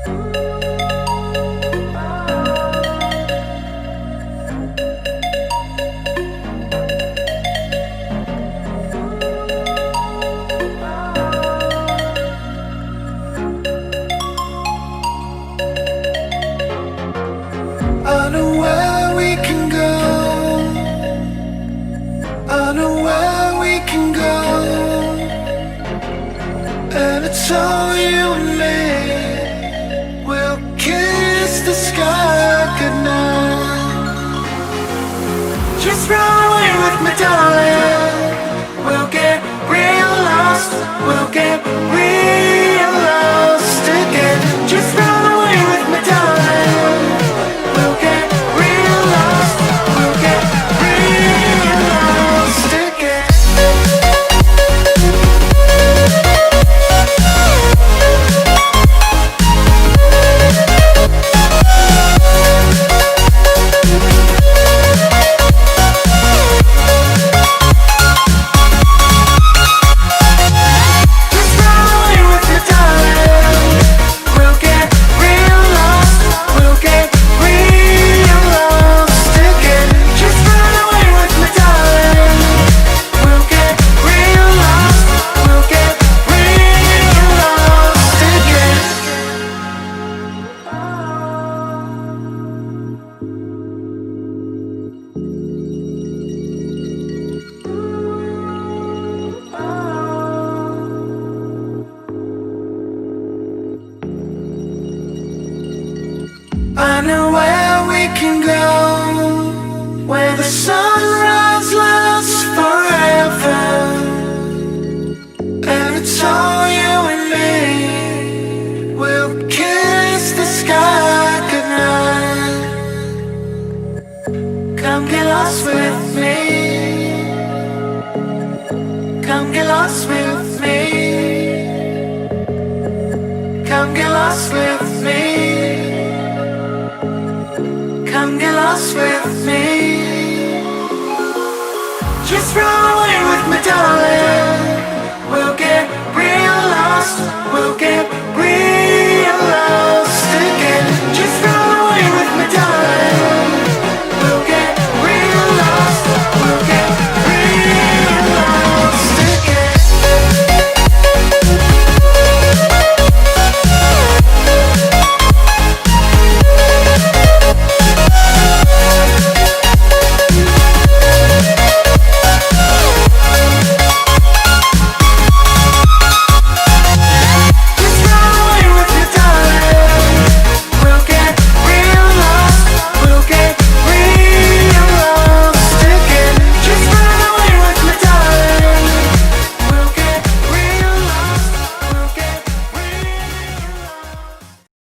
I know where we can go. I know where we can go. And it's all you and me. We'll kiss the sky goodnight. Just run away with me, darling. We'll get real lost. We'll get real lost again. Just run away with me, darling. We'll get real lost. We'll get real lost again. Just run away with me, darling. We'll get real lost. We'll get real lost again. Just run away with me, darling. We'll get real lost. We'll get real lost again. I know where we can go, where the sunrise lasts forever. And it's all you and me. We'll kiss the sky goodnight. Come get lost with me. Come get lost with me. Come get lost with me. Come get lost with me. Just run away with me, darling.